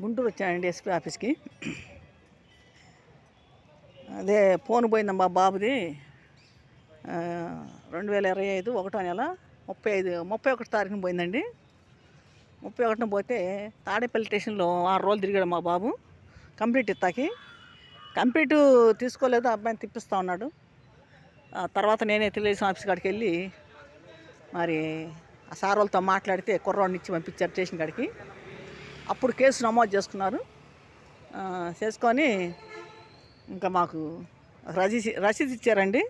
గుంటూరు వచ్చానండి ఎస్పీ ఆఫీస్కి. అదే ఫోన్ పోయిందమ్మా బాబుది. 2025 ఒకటో నెల 31 తారీఖున పోయిందండి. 31న పోతే తాడేపల్లి స్టేషన్లో 6 రోజులు తిరిగాడు మా బాబు కంప్లీట్ ఇస్తాకి. కంప్లీట్ తీసుకోలేదు, అబ్బాయిని తిప్పిస్తూ ఉన్నాడు. తర్వాత నేనే తెలుగుదేశం ఆఫీస్ కాడికి వెళ్ళి మరి ఆ సార్ వాళ్ళతో మాట్లాడితే కుర్రాడిని ఇచ్చి పంపించారు స్టేషన్ కాడికి. అప్పుడు కేసు నమోదు చేసుకున్నారు. చేసుకొని ఇంకా మాకు రసీదు ఇచ్చారండి.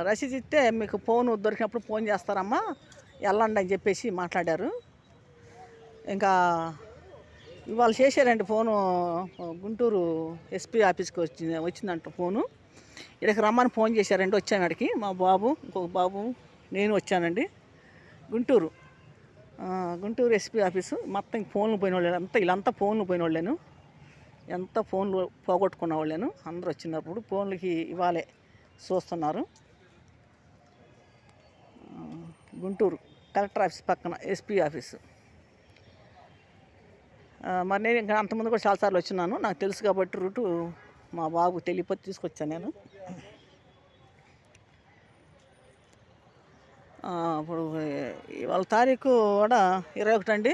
రసీదు ఇస్తే మీకు ఫోన్ దొరికినప్పుడు ఫోన్ చేస్తారమ్మా, వెళ్ళండి అని చెప్పేసి మాట్లాడారు. ఇంకా ఇవాళ చేశారండి ఫోను. గుంటూరు ఎస్పీ ఆఫీస్కి వచ్చిందంట ఫోను. ఇక్కడికి రమ్మని ఫోన్ చేశారండి. వచ్చాను అడికి. మా బాబు, ఇంకొక బాబు, నేను వచ్చానండి. Guntur SP office. మొత్తం ఫోన్లు పోయిన వాళ్ళు వీళ్ళంతా ఫోన్లు పోయిన వాళ్ళను, ఎంత ఫోన్లు పోగొట్టుకున్న వాళ్ళను అందరూ వచ్చినప్పుడు ఫోన్లకి ఇవ్వాలే చూస్తున్నారు. గుంటూరు కలెక్టర్ ఆఫీస్ పక్కన ఎస్పీ ఆఫీసు. మరి నేను ఇంకా అంతకుముందు కూడా చాలాసార్లు వచ్చినాను, నాకు తెలుసు కాబట్టి రూటు. మా బాబు తెలియపోతే తీసుకొచ్చాను నేను. ఇప్పుడు ఇవాళ తారీఖు కూడా 21 అండి.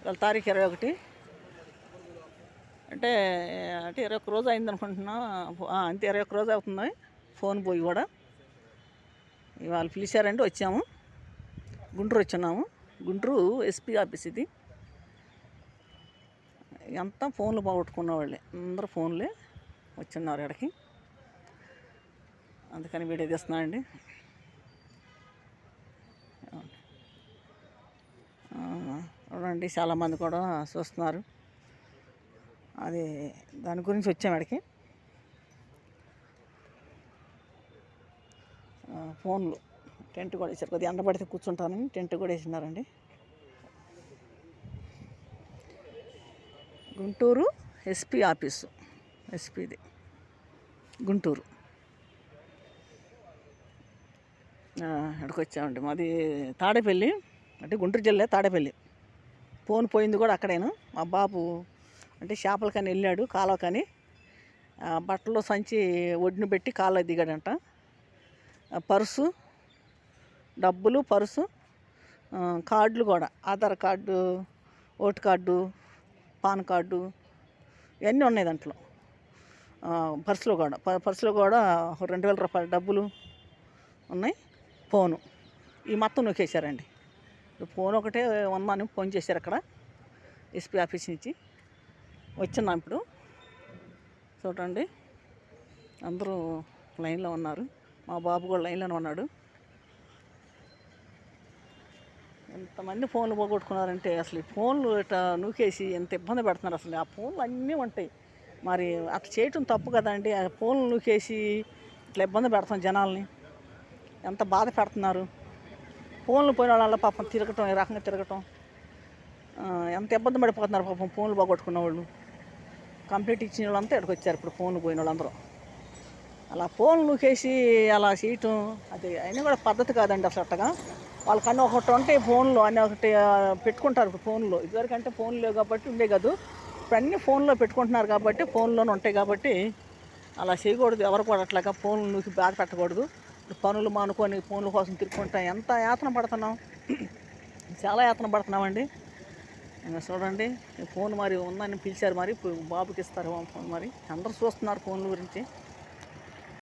ఇవాళ తారీఖు 21 అంటే 21 రోజు అయింది అనుకుంటున్నా. అంతే 21 రోజు అవుతుంది ఫోన్ పోయి కూడా. ఇవాళ పిలిచారండి, వచ్చాము. గుంటూరు వచ్చున్నాము. గుంటూరు ఎస్పీ ఆఫీస్ ఇది. అంతా ఫోన్లు పోగొట్టుకున్న వాళ్ళే, అందరూ ఫోన్లే వచ్చున్నారు ఇక్కడికి. అందుకని వీడియో తీస్తున్నాను అండి. చూడండి, చాలామంది కూడా చూస్తున్నారు. అది దాని గురించి వచ్చాము ఇక్కడికి. ఫోన్లు టెంట్ కూడా వేసారు. కొద్దిగా ఎండబడితే కూర్చుంటానని టెంట్ కూడా వేసినారండి. గుంటూరు ఎస్పీ ఆఫీసు, ఎస్పీది గుంటూరు. ఇక్కడికి వచ్చామండి. మాది తాడేపల్లి, అంటే గుంటూరు జిల్లా తాడేపల్లి. ఫోన్ పోయింది కూడా అక్కడేను. మా బాబు అంటే చేపలకని వెళ్ళాడు, కాలువకని. బట్టలు సంచి ఒడ్డున పెట్టి కాలువ దిగాడంట. పర్సు, డబ్బులు, పర్సు, కార్డులు కూడా, Aadhaar card, vote card, pan card ఇవన్నీ ఉన్నాయి దాంట్లో. పర్సులో కూడా 2000 రూపాయల డబ్బులు ఉన్నాయి. ఫోను ఈ మొత్తం నొక్కేశారండి. ఫోన్ ఒకటే ఉందని ఫోన్ చేశారు అక్కడ ఎస్పీ ఆఫీస్ నుంచి. వచ్చున్నాం ఇప్పుడు. చూడండి, అందరూ లైన్లో ఉన్నారు. మా బాబు కూడా లైన్లోనే ఉన్నాడు. ఎంతమంది ఫోన్లు పోగొట్టుకున్నారంటే అసలు ఈ ఫోన్లు ఇట్లా నూకేసి ఎంత ఇబ్బంది పెడుతున్నారు. అసలు ఆ ఫోన్లు అన్నీ ఉంటాయి. మరి అట్లా చేయటం తప్పు కదండి. ఆ ఫోన్లు నూకేసి ఇట్లా ఇబ్బంది పెడుతున్నాం జనాల్ని, ఎంత బాధ పెడుతున్నారు. ఫోన్లు పోయిన వాళ్ళ పాపం తిరగటం, ఈ రకంగా తిరగటం ఎంత ఇబ్బంది పడిపోతున్నారు పాపం ఫోన్లు పోగొట్టుకున్న వాళ్ళు. కంప్లీట్ ఇచ్చిన వాళ్ళంతా ఇక్కడికి వచ్చారు ఇప్పుడు, ఫోన్లు పోయిన వాళ్ళందరూ. అలా ఫోన్లు నూకేసి అలా చేయటం అది అయినా కూడా పద్ధతి కాదండి అసలు. అట్టగా వాళ్ళకన్నా ఒకటి ఉంటే ఫోన్లో అన్నీ ఒకటి పెట్టుకుంటారు. ఇప్పుడు ఫోన్లో ఇదివరకంటే ఫోన్లు లేవు కాబట్టి ఉండే కాదు. ఇప్పుడు అన్నీ ఫోన్లో పెట్టుకుంటున్నారు కాబట్టి, ఫోన్లోనే ఉంటాయి కాబట్టి అలా చేయకూడదు. ఎవరు కూడా అట్లాగా ఫోన్లు నూకి బాధ పెట్టకూడదు. పనులు మానుకొని ఫోన్ల కోసం తిరుక్కుంటాం, ఎంత యాతన పడుతున్నాం, చాలా యాతన పడుతున్నామండి. ఇంకా చూడండి, ఫోన్ మరి ఉందని పిలిచారు, మరి బాబుకి ఇస్తారు ఫోన్. మరి అందరూ చూస్తున్నారు ఫోన్ల గురించి.